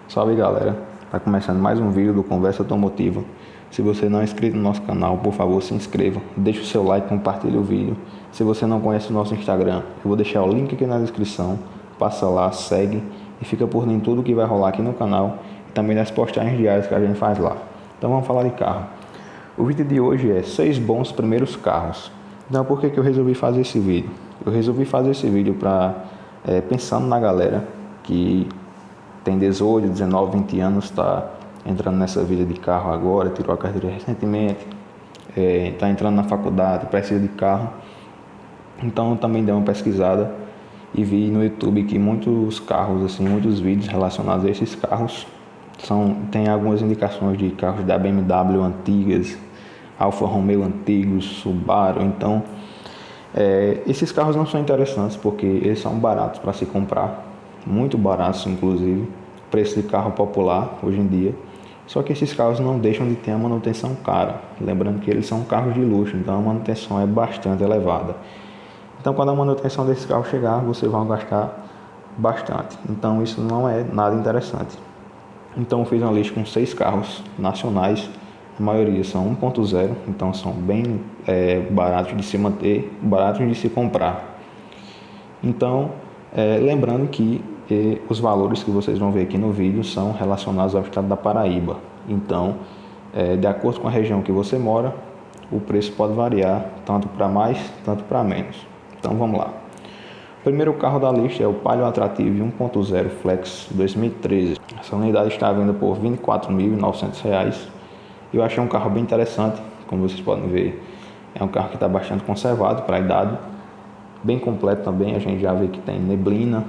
Salve galera, tá começando mais um vídeo do Conversa Automotiva. Se você não é inscrito no nosso canal, por favor se inscreva, deixe o seu like e compartilhe o vídeo. Se você não conhece o nosso Instagram, eu vou deixar o link aqui na descrição, passa lá, segue e fica por dentro de tudo que vai rolar aqui no canal e também das postagens diárias que a gente faz lá. Então vamos falar de carro. O vídeo de hoje é 6 bons primeiros carros. Então por que eu resolvi fazer esse vídeo? Eu resolvi fazer esse vídeo pensando na galera que tem 18, 19, 20 anos, está entrando nessa vida de carro agora, tirou a carteira recentemente, está entrando na faculdade, precisa de carro. Então eu também dei uma pesquisada e vi no YouTube que muitos carros, assim, muitos vídeos relacionados a esses carros tem algumas indicações de carros da BMW antigas, Alfa Romeo antigos, Subaru. Então esses carros não são interessantes porque eles são baratos para se comprar, muito baratos inclusive, preço de carro popular hoje em dia. Só que esses carros não deixam de ter a manutenção cara, lembrando que eles são carros de luxo, então a manutenção é bastante elevada. Então quando a manutenção desse carro chegar, você vai gastar bastante, então isso não é nada interessante. Então eu fiz uma lista com 6 carros nacionais, a maioria são 1.0, então são bem baratos de se manter, baratos de se comprar. Então, lembrando que os valores que vocês vão ver aqui no vídeo são relacionados ao estado da Paraíba. Então, de acordo com a região que você mora, o preço pode variar tanto para mais, tanto para menos. Então vamos lá. O primeiro carro da lista é o Palio Attractive 1.0 Flex 2013. Essa unidade está à venda por R$ 24.900. Eu achei um carro bem interessante, como vocês podem ver. É um carro que está bastante conservado para a idade, bem completo também. A gente já vê que tem neblina,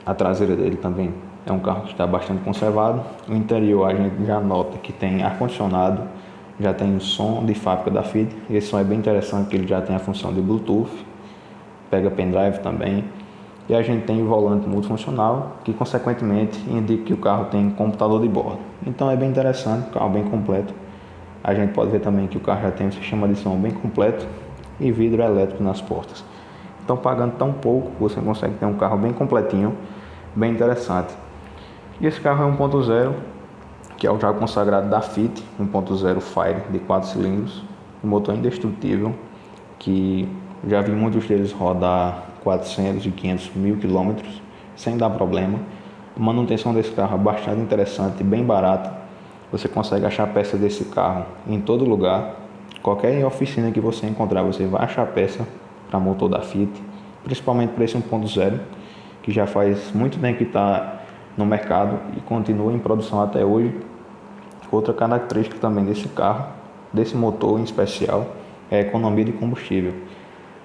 a traseira dele também é um carro que está bastante conservado. O interior a gente já nota que tem ar-condicionado, já tem o som de fábrica da Fiat. Esse som é bem interessante, que ele já tem a função de Bluetooth, pega pendrive também. E a gente tem o volante multifuncional, que consequentemente indica que o carro tem computador de bordo. Então é bem interessante, carro bem completo. A gente pode ver também que o carro já tem um sistema de som bem completo e vidro elétrico nas portas. Então pagando tão pouco, você consegue ter um carro bem completinho, bem interessante. E esse carro é 1.0, que é o já consagrado da Fiat, 1.0 Fire de 4 cilindros, um motor indestrutível, que já vi muitos deles rodar 400 e 500 mil quilômetros sem dar problema. A manutenção desse carro é bastante interessante, bem barata. Você consegue achar peça desse carro em todo lugar. Qualquer oficina que você encontrar, você vai achar peça para motor da Fiat, principalmente para esse 1.0, que já faz muito tempo que está no mercado e continua em produção até hoje. Outra característica também desse carro, desse motor em especial, é a economia de combustível.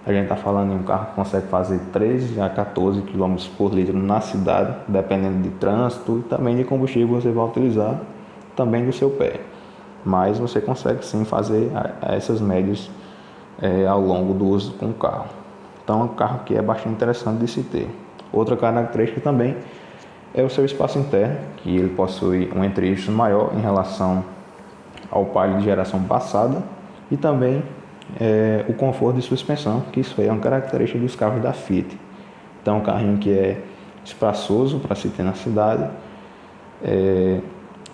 A gente está falando em um carro que consegue fazer 13 a 14 km por litro na cidade, dependendo de trânsito e também de combustível que você vai utilizar, também do seu pé. Mas você consegue sim fazer essas médias ao longo do uso com o carro. Então é um carro que é bastante interessante de se ter. Outra característica também é o seu espaço interno, que ele possui um entre-eixos maior em relação ao Palio de geração passada e também o conforto de suspensão, que isso aí é uma característica dos carros da Fiat. Então é um carrinho que é espaçoso para se ter na cidade,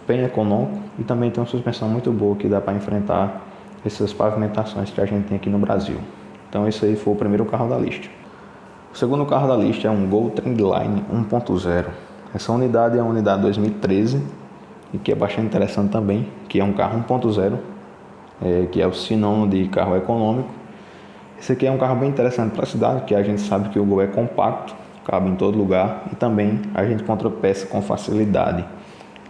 bem econômico e também tem uma suspensão muito boa que dá para enfrentar essas pavimentações que a gente tem aqui no Brasil. Então esse aí foi o primeiro carro da lista. O segundo carro da lista é um Gol Trendline 1.0. Essa unidade é a unidade 2013 e que é bastante interessante também, que é um carro 1.0, que é o sinônimo de carro econômico. Esse aqui é um carro bem interessante para a cidade, que a gente sabe que o Gol é compacto, cabe em todo lugar e também a gente encontra peça com facilidade.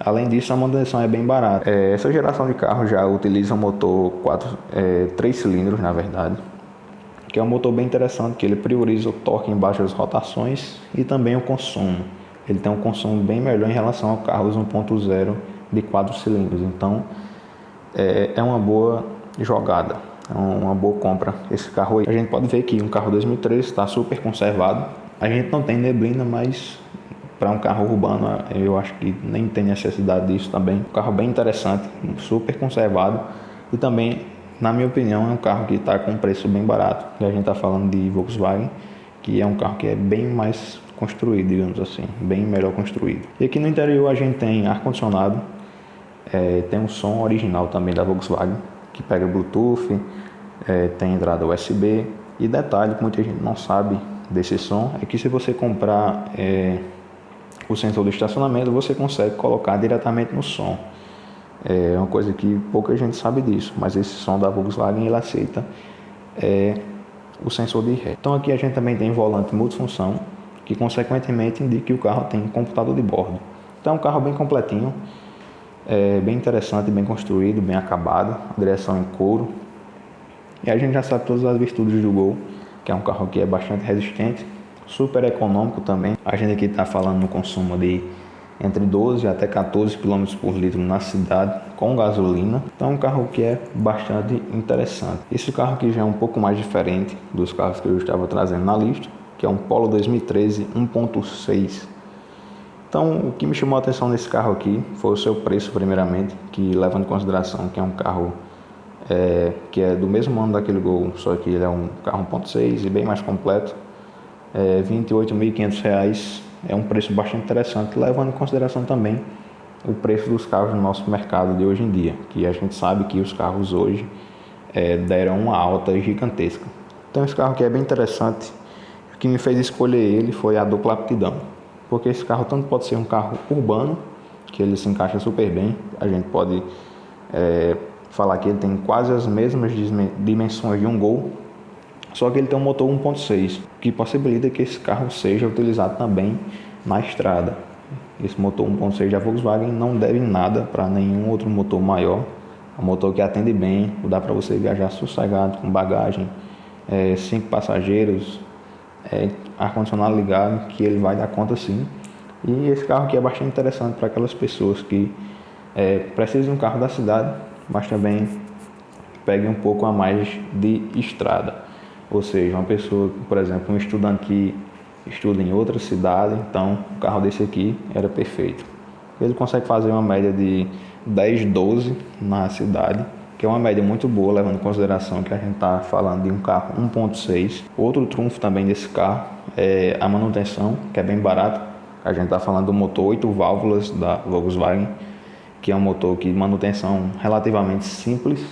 Além disso, a manutenção é bem barata. Essa geração de carro já utiliza um motor 3 cilindros, na verdade, que é um motor bem interessante, que ele prioriza o torque em baixas rotações e também o consumo. Ele tem um consumo bem melhor em relação ao carros 1.0 de 4 cilindros. Então, é uma boa jogada, é uma boa compra esse carro aí. A gente pode ver que um carro 2013 está super conservado. A gente não tem neblina, mas para um carro urbano eu acho que nem tem necessidade disso também. Um carro bem interessante, super conservado e também, na minha opinião, é um carro que está com um preço bem barato. E a gente está falando de Volkswagen, que é um carro que é bem mais construído, digamos assim, bem melhor construído. E aqui no interior a gente tem ar-condicionado, tem um som original também da Volkswagen, que pega Bluetooth, tem entrada USB. E detalhe que muita gente não sabe desse som é que se você comprar o sensor do estacionamento, você consegue colocar diretamente no som. É uma coisa que pouca gente sabe disso, mas esse som da Volkswagen ele aceita o sensor de ré. Então aqui a gente também tem volante multifunção, que consequentemente indica que o carro tem computador de bordo. Então é um carro bem completinho, bem interessante, bem construído, bem acabado, a direção em couro. E a gente já sabe todas as virtudes do Gol, que é um carro que é bastante resistente, super econômico também. A gente aqui está falando no consumo de entre 12 até 14 km por litro na cidade com gasolina. Então é um carro que é bastante interessante. Esse carro aqui já é um pouco mais diferente dos carros que eu estava trazendo na lista, que é um Polo 2013 1.6. Então o que me chamou a atenção nesse carro aqui foi o seu preço primeiramente, que leva em consideração que é um carro que é do mesmo ano daquele Gol, só que ele é um carro 1.6 e bem mais completo. R$ 28.500 é um preço bastante interessante, levando em consideração também o preço dos carros no nosso mercado de hoje em dia, que a gente sabe que os carros hoje deram uma alta gigantesca. Então esse carro aqui é bem interessante. O que me fez escolher ele foi a dupla aptidão, porque esse carro tanto pode ser um carro urbano, que ele se encaixa super bem, a gente pode falar que ele tem quase as mesmas dimensões de um Gol, só que ele tem um motor 1.6, que possibilita que esse carro seja utilizado também na estrada. Esse motor 1.6 da Volkswagen não deve nada para nenhum outro motor maior. É um motor que atende bem, dá para você viajar sossegado, com bagagem, 5 passageiros, ar-condicionado ligado, que ele vai dar conta sim. E esse carro aqui é bastante interessante para aquelas pessoas que precisam de um carro da cidade, mas também peguem um pouco a mais de estrada. Ou seja, uma pessoa, por exemplo, um estudante que estuda em outra cidade, então o carro desse aqui era perfeito. Ele consegue fazer uma média de 10, 12 na cidade, que é uma média muito boa, levando em consideração que a gente está falando de um carro 1.6. Outro trunfo também desse carro é a manutenção, que é bem barata. A gente está falando do motor 8 válvulas da Volkswagen, que é um motor de manutenção relativamente simples,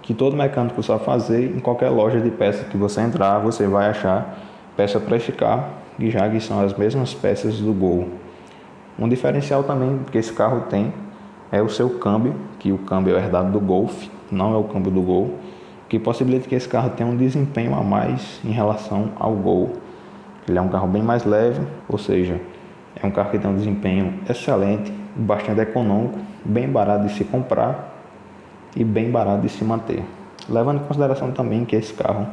que todo mecânico sabe fazer. Em qualquer loja de peças que você entrar, você vai achar peça para esse carro, que são as mesmas peças do Gol. Um diferencial também que esse carro tem é o seu câmbio, que o câmbio é herdado do Golf, não é o câmbio do Gol, que possibilita que esse carro tenha um desempenho a mais em relação ao Gol. Ele é um carro bem mais leve, ou seja, é um carro que tem um desempenho excelente, bastante econômico, bem barato de se comprar e bem barato de se manter. Levando em consideração também que esse carro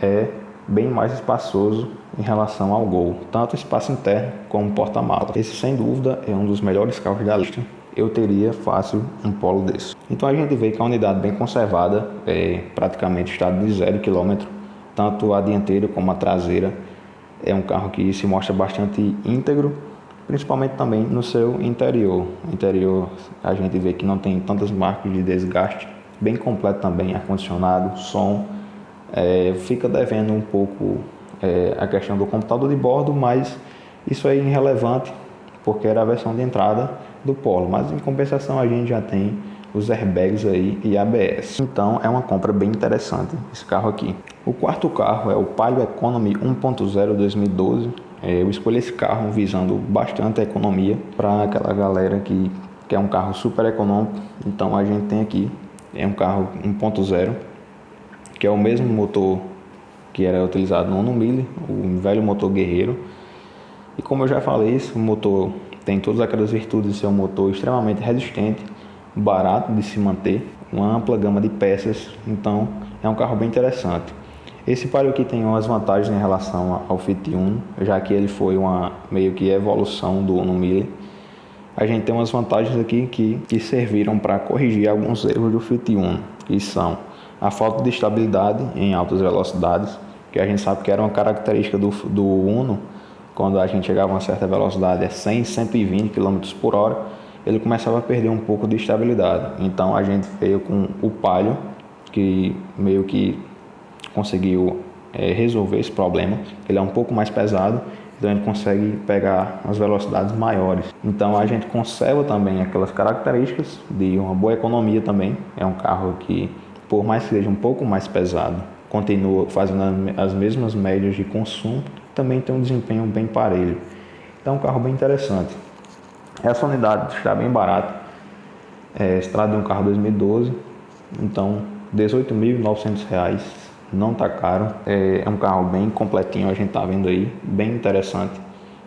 é bem mais espaçoso em relação ao Gol, tanto espaço interno como porta-malas. Esse sem dúvida é um dos melhores carros da lista. Eu teria fácil um Polo desse. Então a gente vê que a unidade bem conservada é praticamente estado de 0 km, tanto a dianteira como a traseira. É um carro que se mostra bastante íntegro, principalmente também no seu interior. O interior a gente vê que não tem tantas marcas de desgaste, bem completo também, ar-condicionado, som. Fica devendo um pouco a questão do computador de bordo, mas isso é irrelevante, porque era a versão de entrada do Polo. Mas em compensação a gente já tem os airbags aí e ABS. Então é uma compra bem interessante esse carro aqui. O quarto carro é o Palio Economy 1.0 2012. Eu escolhi esse carro visando bastante a economia para aquela galera que quer um carro super econômico. Então a gente tem aqui um carro 1.0, que é o mesmo motor que era utilizado no Uno Mille, o velho motor guerreiro. E como eu já falei, esse motor tem todas aquelas virtudes de ser um motor extremamente resistente, barato de se manter, uma ampla gama de peças. Então é um carro bem interessante. Esse Palio aqui tem umas vantagens em relação ao Fit Uno, já que ele foi uma meio que evolução do Uno Mille. A gente tem umas vantagens aqui que serviram para corrigir alguns erros do Fit Uno, que são a falta de estabilidade em altas velocidades, que a gente sabe que era uma característica do Uno. Quando a gente chegava a uma certa velocidade, 100, 120 km por hora, ele começava a perder um pouco de estabilidade. Então a gente veio com o Palio, que meio que conseguiu resolver esse problema. Ele é um pouco mais pesado, Então a gente consegue pegar as velocidades maiores. Então a gente conserva também aquelas características de uma boa economia também. É um carro que, por mais que seja um pouco mais pesado, continua fazendo as mesmas médias de consumo, também tem um desempenho bem parelho. Então é um carro bem interessante. Essa unidade está bem barata. Se trata de um carro 2012, então R$18.900, não está caro. É um carro bem completinho, a gente está vendo aí, bem interessante.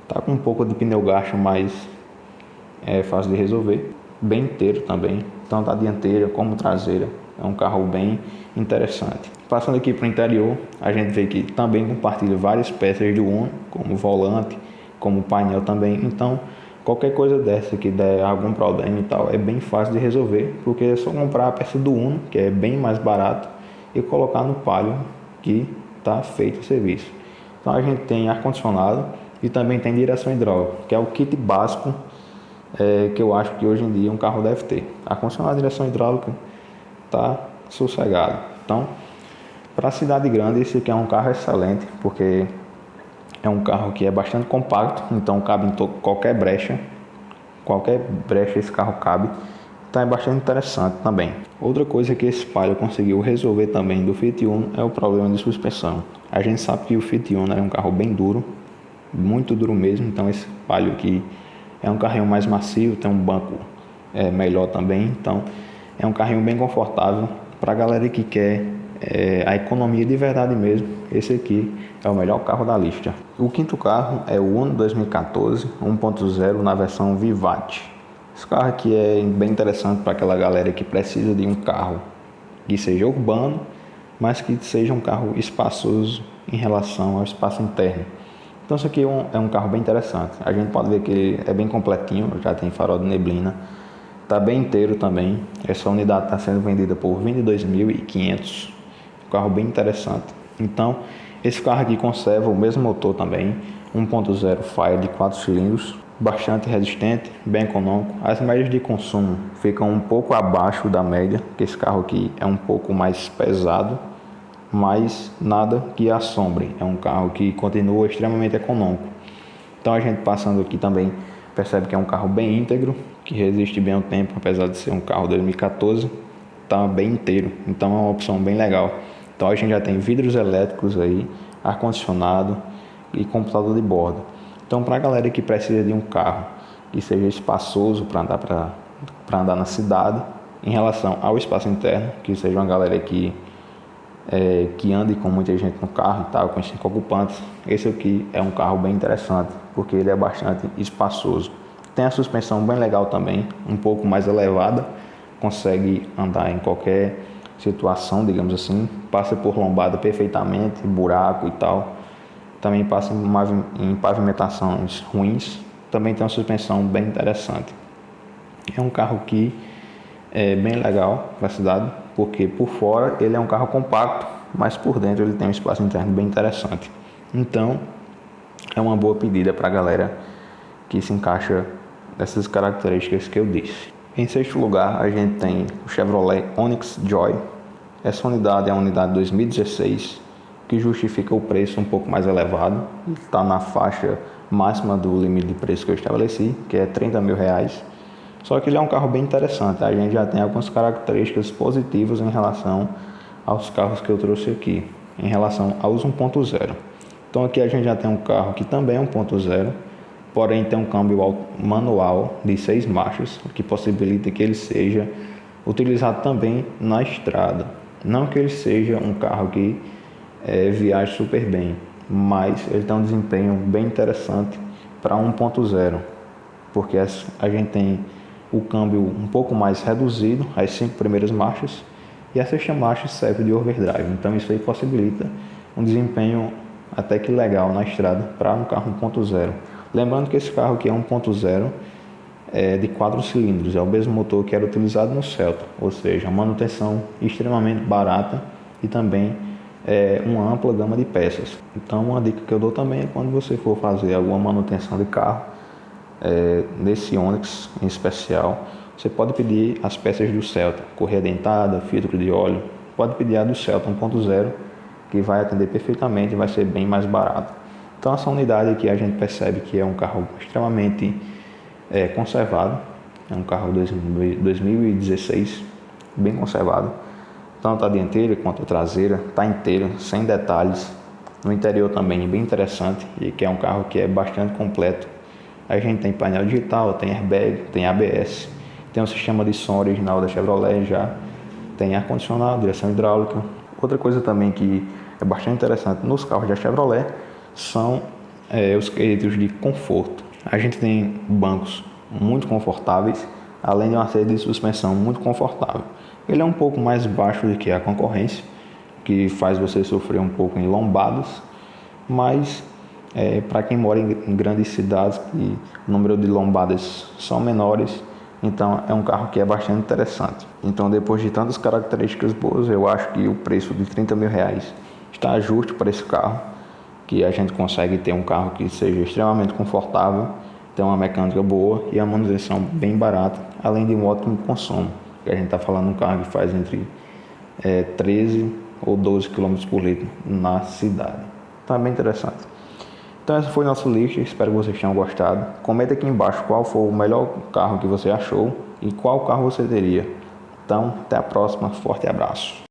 Tá com um pouco de pneu gasto, mas é fácil de resolver. Bem inteiro também, tanto a dianteira como traseira. É um carro bem interessante. Passando aqui para o interior, a gente vê que também compartilha várias peças do Uno, como volante, como painel também. Então, qualquer coisa dessa que der algum problema e tal, é bem fácil de resolver, porque é só comprar a peça do Uno, que é bem mais barato, e colocar no Palio, que está feito o serviço. Então a gente tem ar-condicionado e também tem direção hidráulica, que é o kit básico que eu acho que hoje em dia um carro deve ter. Ar-condicionado e direção hidráulica está sossegado. Então, para a cidade grande, esse aqui é um carro excelente, porque é um carro que é bastante compacto, então cabe em qualquer brecha esse carro cabe. Então é bastante interessante também. Outra coisa que esse Palio conseguiu resolver também do Fiat Uno é o problema de suspensão. A gente sabe que o Fiat Uno é um carro bem duro, muito duro mesmo, então esse Palio aqui é um carrinho mais macio, tem um banco melhor também, então é um carrinho bem confortável para a galera que quer a economia de verdade mesmo. Esse aqui é o melhor carro da lista. O quinto carro é o Uno 2014 1.0 na versão Vivat. Esse carro aqui é bem interessante para aquela galera que precisa de um carro que seja urbano, mas que seja um carro espaçoso em relação ao espaço interno. Então isso aqui é um carro bem interessante. A gente pode ver que ele é bem completinho, já tem farol de neblina, está bem inteiro também. Essa unidade está sendo vendida por R$22.500. Um carro bem interessante. Então esse carro aqui conserva o mesmo motor também, 1.0 Fire de 4 cilindros, bastante resistente, bem econômico. As médias de consumo ficam um pouco abaixo da média, porque esse carro aqui é um pouco mais pesado, mas nada que assombre. É um carro que continua extremamente econômico. Então a gente passando aqui também percebe que é um carro bem íntegro, que resiste bem ao tempo, apesar de ser um carro 2014, está bem inteiro. Então é uma opção bem legal. Então a gente já tem vidros elétricos aí, ar-condicionado e computador de bordo. Então para a galera que precisa de um carro que seja espaçoso para andar na cidade, em relação ao espaço interno, que seja uma galera que ande com muita gente no carro e tal, com 5 ocupantes, esse aqui é um carro bem interessante, porque ele é bastante espaçoso. Tem a suspensão bem legal também, um pouco mais elevada, consegue andar em qualquer situação, digamos assim, passa por lombada perfeitamente, buraco e tal, também passa em pavimentações ruins, também tem uma suspensão bem interessante. É um carro que é bem legal para a cidade, porque por fora ele é um carro compacto, mas por dentro ele tem um espaço interno bem interessante. Então é uma boa pedida para a galera que se encaixa nessas características que eu disse. Em sexto lugar, a gente tem o Chevrolet Onix Joy. Essa unidade é a unidade 2016, que justifica o preço um pouco mais elevado. Está na faixa máxima do limite de preço que eu estabeleci, que é R$30.000. Só que ele é um carro bem interessante. A gente já tem algumas características positivas em relação aos carros que eu trouxe aqui, em relação aos 1.0. Então aqui a gente já tem um carro que também é 1.0, porém tem um câmbio manual de 6 marchas, o que possibilita que ele seja utilizado também na estrada. Não que ele seja um carro que viaje super bem, mas ele tem um desempenho bem interessante para 1.0, porque a gente tem o câmbio um pouco mais reduzido, as 5 primeiras marchas, e a sexta marcha serve de overdrive. Então isso aí possibilita um desempenho até que legal na estrada para um carro 1.0. Lembrando que esse carro aqui é 1.0 de 4 cilindros, é o mesmo motor que era utilizado no Celta, ou seja, manutenção extremamente barata e também uma ampla gama de peças. Então uma dica que eu dou também é quando você for fazer alguma manutenção de carro, nesse Onix em especial, você pode pedir as peças do Celta, correia dentada, filtro de óleo, pode pedir a do Celta 1.0, que vai atender perfeitamente e vai ser bem mais barato. Então essa unidade aqui a gente percebe que é um carro extremamente conservado, é um carro 2016, bem conservado, tanto a dianteira quanto a traseira está inteira, sem detalhes. No interior também bem interessante, e que é um carro que é bastante completo. A gente tem painel digital, tem airbag, tem ABS, tem um sistema de som original da Chevrolet já, tem ar-condicionado, direção hidráulica. Outra coisa também que é bastante interessante nos carros da Chevrolet são os quesitos de conforto. A gente tem bancos muito confortáveis, além de uma série de suspensão muito confortável. Ele é um pouco mais baixo do que a concorrência, que faz você sofrer um pouco em lombadas, mas para quem mora em grandes cidades, que o número de lombadas são menores, então é um carro que é bastante interessante. Então, depois de tantas características boas, eu acho que o preço de R$30 mil está justo para esse carro, que a gente consegue ter um carro que seja extremamente confortável, ter uma mecânica boa e a manutenção bem barata, além de um ótimo consumo, que a gente está falando de um carro que faz entre 13 ou 12 km por litro na cidade. Então é bem interessante. Então essa foi nossa lista, espero que vocês tenham gostado. Comenta aqui embaixo qual foi o melhor carro que você achou e qual carro você teria. Então, até a próxima, forte abraço.